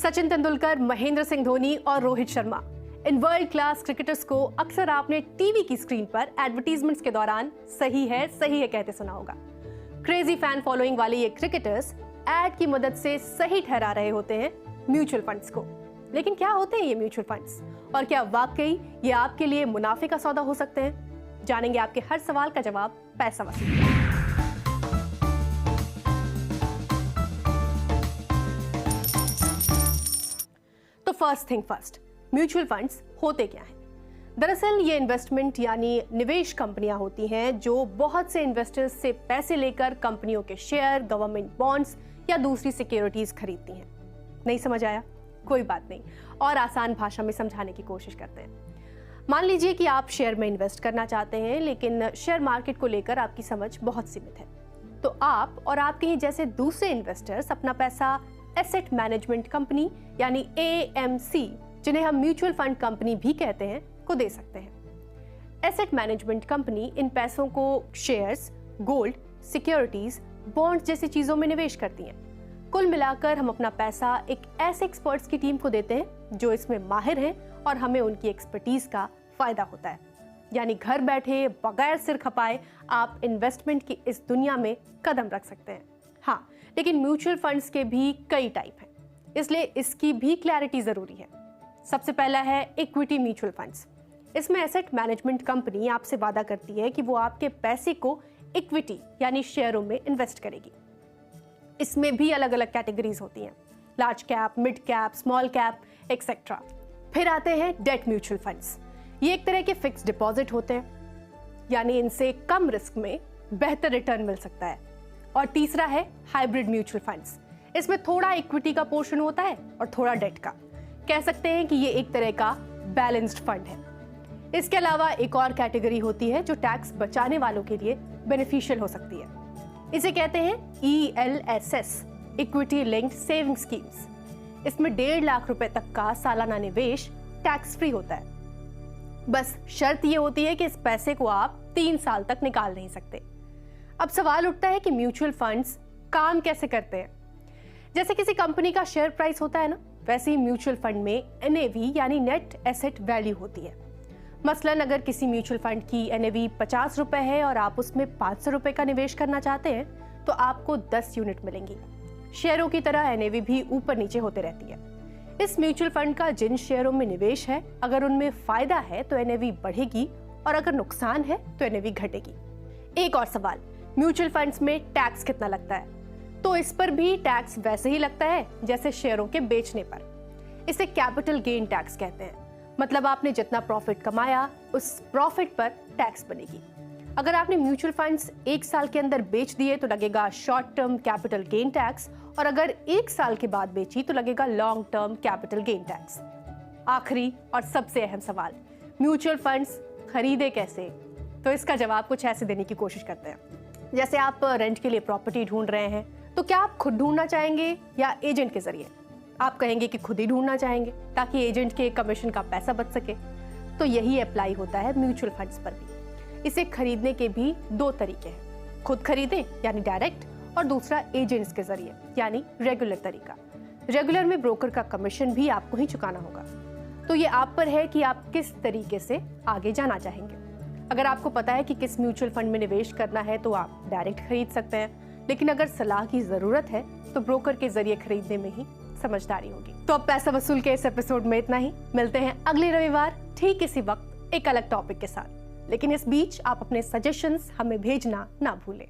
सचिन तेंदुलकर, महेंद्र सिंह धोनी और Rohit Sharma, in world class cricketers को अक्सर आपने टीवी की स्क्रीन पर एडवर्टीजमेंट्स के दौरान सही है कहते सुना होगा। क्रेजी फैन फॉलोइंग वाले ये क्रिकेटर्स एड की मदद से सही ठहरा रहे होते हैं म्यूचुअल फंड्स को। लेकिन क्या होते हैं ये म्यूचुअल फंड्स और क्या वाकई ये आपके लिए मुनाफे का सौदा हो सकते हैं? जानेंगे आपके हर सवाल का जवाब पैसा वसूल। तो first thing first, mutual funds होते क्या हैं? दरअसल ये इन्वेस्टमेंट यानी निवेश कंपनियां होती हैं जो बहुत से इन्वेस्टर्स से पैसे लेकर कंपनियों के शेयर, गवर्नमेंट बॉन्ड्स या दूसरी सिक्योरिटीज खरीदती हैं। नहीं समझ आया? कोई बात नहीं, और आसान भाषा में समझाने की कोशिश करते हैं। मान लीजिए कि आप शेयर में इन्वेस्ट करना चाहते हैं, लेकिन शेयर मार्केट को लेकर आपकी समझ बहुत सीमित है। तो आप और आपके ही जैसे दूसरे इन्वेस्टर्स अपना पैसा एसेट मैनेजमेंट कंपनी यानी AMC, जिन्हें हम म्यूचुअल फंड कंपनी भी कहते हैं, को दे सकते हैं। एसेट मैनेजमेंट कंपनी इन पैसों को शेयर्स, गोल्ड, सिक्योरिटीज, बॉन्ड जैसी चीजों में निवेश करती हैं। कुल मिलाकर हम अपना पैसा एक ऐसे एक्सपर्ट्स की टीम को देते हैं जो इसमें माहिर हैं और हमें उनकी एक्सपर्टीज का फायदा होता है। यानी घर बैठे बगैर सिर खपाए आप इन्वेस्टमेंट की इस दुनिया में कदम रख सकते हैं। हाँ, लेकिन म्यूचुअल फंड्स के भी कई टाइप हैं, इसलिए इसकी भी क्लैरिटी जरूरी है। सबसे पहला है इक्विटी म्यूचुअल फंड्स। इसमें एसेट मैनेजमेंट कंपनी आपसे वादा करती है कि वो आपके पैसे को इक्विटी यानी शेयरों में इन्वेस्ट करेगी। इसमें भी अलग अलग कैटेगरीज होती हैं, large cap, mid cap, small cap, etcetera. फिर आते हैं डेट म्यूचुअल फंड्स। ये एक तरह के फिक्स डिपॉजिट होते हैं, यानी इनसे कम रिस्क में बेहतर रिटर्न मिल सकता है। और तीसरा है हाइब्रिड म्यूचुअल फंड्स। इसमें थोड़ा इक्विटी का पोर्शन होता है और थोड़ा डेट का। कह सकते हैं कि ये एक तरह का बैलेंस्ड फंड है। इसके अलावा एक और कैटेगरी होती है जो टैक्स बचाने वालों के लिए बेनिफिशियल हो सकती है। इसे कहते हैं ELSS, equity linked saving schemes. इसमें 1.5 लाख रुपए तक का सालाना निवेश टैक्स फ्री होता है। बस शर्त ये होती है कि इस पैसे को आप 3 साल तक निकाल नहीं सकते। अब सवाल उठता है कि म्यूचुअल फंड्स काम कैसे करते हैं? जैसे किसी कंपनी का शेयर प्राइस होता है ना, वैसे ही म्यूचुअल फंड में NAV यानी नेट एसेट वैल्यू होती है। मसलन अगर किसी म्यूचुअल फंड की NAV 50 रुपए है और आप उसमें 500 रुपए का निवेश करना चाहते हैं, तो आपको 10 यूनिट मिलेंगी। शेयरों की तरह NAV भी ऊपर नीचे होते रहती है। इस म्यूचुअल फंड का जिन शेयरों में निवेश है, अगर उनमें फायदा है तो NAV बढ़ेगी और अगर नुकसान है तो NAV घटेगी। एक और सवाल, म्यूचुअल फंड्स में टैक्स कितना लगता है? तो इस पर भी टैक्स वैसे ही लगता है जैसे शेयरों के बेचने पर। इसे कैपिटल गेन टैक्स कहते हैं। मतलब आपने जितना प्रॉफिट कमाया उस प्रॉफिट पर टैक्स बनेगी। अगर आपने म्यूचुअल फंड्स 1 साल के अंदर बेच दिए तो लगेगा short term capital gain tax, और अगर 1 साल के बाद बेची तो लगेगा long term capital gain tax. आखिरी और सबसे अहम सवाल, म्यूचुअल फंड्स खरीदे कैसे? तो इसका जवाब कुछ ऐसे देने की कोशिश करते हैं। जैसे आप रेंट के लिए प्रॉपर्टी ढूंढ रहे हैं, तो क्या आप खुद ढूंढना चाहेंगे या एजेंट के जरिए? आप कहेंगे कि खुद ही ढूंढना चाहेंगे ताकि एजेंट के कमीशन का पैसा बच सके। तो यही अप्लाई होता है म्यूचुअल फंड्स पर भी। इसे खरीदने के भी 2 तरीके हैं, खुद खरीदें यानी डायरेक्ट, और दूसरा एजेंट्स के जरिए यानी रेगुलर तरीका। रेगुलर में ब्रोकर का कमीशन भी आपको ही चुकाना होगा। तो ये आप पर है कि आप किस तरीके से आगे जाना चाहेंगे। अगर आपको पता है कि किस म्यूचुअल फंड में निवेश करना है तो आप डायरेक्ट खरीद सकते हैं, लेकिन अगर सलाह की जरूरत है तो ब्रोकर के जरिए खरीदने में ही समझदारी होगी। तो अब पैसा वसूल के इस एपिसोड में इतना ही। मिलते हैं अगले रविवार ठीक इसी वक्त एक अलग टॉपिक के साथ। लेकिन इस बीच आप अपने सजेशंस हमें भेजना ना भूलें।